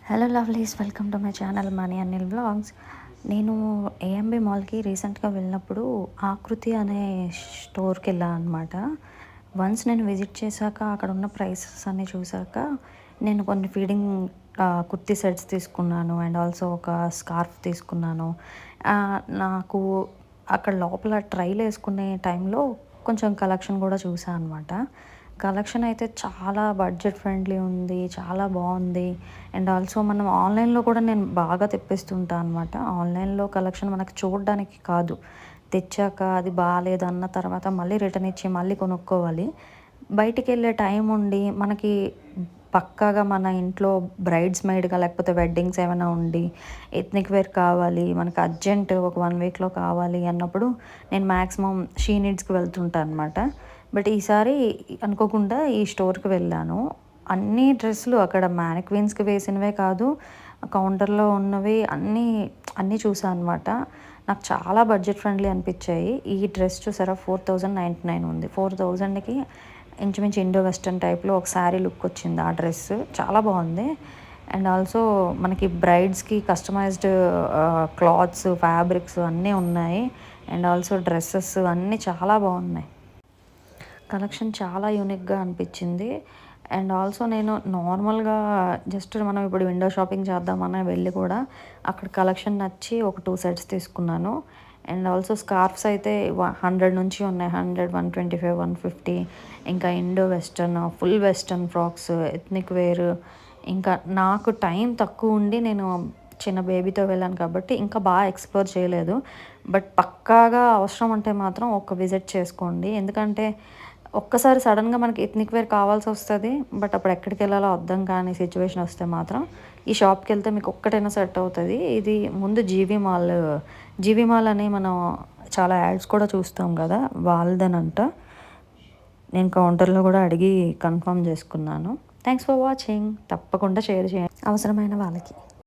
Hello lovelies, welcome to my channel money Anil vlogs. నేను AMB మాల్కి రీసెంట్గా వెళ్ళినప్పుడు ఆకృతి అనే స్టోర్కి వెళ్ళాను అనమాట. వన్స్ నేను విజిట్ చేశాక అక్కడ ఉన్న ప్రైసెస్ అన్నీ చూశాక నేను కొన్ని ఫీడింగ్ కుర్తీ సెట్స్ తీసుకున్నాను అండ్ ఆల్సో ఒక స్కార్ఫ్ తీసుకున్నాను. నాకు అక్కడ లోపల ట్రైల్ వేసుకునే టైంలో కొంచెం కలెక్షన్ కూడా చూసాను అనమాట. కలెక్షన్ అయితే చాలా బడ్జెట్ ఫ్రెండ్లీ ఉంది, చాలా బాగుంది. అండ్ ఆల్సో మనం ఆన్లైన్లో కూడా నేను బాగా తెప్పిస్తుంటాను అనమాట. ఆన్లైన్లో కలెక్షన్ మనకు చూడడానికి కాదు, తెచ్చాక అది బాగాలేదన్న తర్వాత మళ్ళీ రిటర్న్ ఇచ్చి మళ్ళీ కొనుక్కోవాలి. బయటికి వెళ్ళే టైం ఉండి మనకి పక్కాగా మన ఇంట్లో బ్రైడ్స్ మెయిడ్గా లేకపోతే వెడ్డింగ్స్ ఏమైనా ఉండి ఎథ్నిక్ వేర్ కావాలి, మనకు అర్జెంట్ ఒక 1 వీక్లో కావాలి అన్నప్పుడు నేను మ్యాక్సిమం షీ నీడ్స్కి వెళ్తుంటాను అనమాట. బట్ ఈసారి అనుకోకుండా ఈ స్టోర్కి వెళ్ళాను. అన్ని డ్రెస్సులు అక్కడ మ్యానిక్వీన్స్కి వేసినవే కాదు, కౌంటర్లో ఉన్నవి అన్నీ అన్నీ చూసాను అనమాట. నాకు చాలా బడ్జెట్ ఫ్రెండ్లీ అనిపించాయి. ఈ డ్రెస్ చూసారా, 4099 ఉంది. 4000కి ఇంచుమించు ఇండో వెస్టర్న్ టైప్లో ఒక శారీ లుక్ వచ్చింది ఆ డ్రెస్. చాలా బాగుంది. అండ్ ఆల్సో మనకి బ్రైడ్స్కి కస్టమైజ్డ్ క్లాత్స్, ఫ్యాబ్రిక్స్ అన్నీ ఉన్నాయి. అండ్ ఆల్సో డ్రెస్సెస్ అన్నీ చాలా బాగున్నాయి. కలెక్షన్ చాలా యూనిక్గా అనిపించింది. అండ్ ఆల్సో నేను నార్మల్గా జస్ట్ మనం ఇప్పుడు విండో షాపింగ్ చేద్దామని వెళ్ళి కూడా అక్కడ కలెక్షన్ నచ్చి ఒక 2 సెట్స్ తీసుకున్నాను. అండ్ ఆల్సో స్కార్ఫ్స్ అయితే 100 నుంచి ఉన్నాయి. 100, 125, 150. ఇంకా Indo western, full western frocks, ethnic wear. ఇంకా నాకు టైం తక్కువ ఉండి నేను చిన్న బేబీతో వెళ్ళాను కాబట్టి ఇంకా బాగా ఎక్స్ప్లోర్ చేయలేదు. బట్ పక్కాగా అవసరం అంటే మాత్రం ఒక విజిట్ చేసుకోండి. ఎందుకంటే ఒక్కసారి సడన్గా మనకి ఎథ్నిక్ వేర్ కావాల్సి వస్తుంది. బట్ అప్పుడు ఎక్కడికి వెళ్ళాలో అర్థం కాని సిచ్యువేషన్ వస్తే మాత్రం ఈ షాప్కి వెళ్తే మీకు ఒక్కటైనా సెట్ అవుతుంది. ఇది ముందు జీవీ మాల్ అని మనం చాలా యాడ్స్ కూడా చూస్తాం కదా, వాళ్ళదేనంట. నేను కౌంటర్లో కూడా అడిగి కన్ఫర్మ్ చేసుకున్నాను. Thanks for watching. తప్పకుండా షేర్ చేయండి అవసరమైన వాళ్ళకి.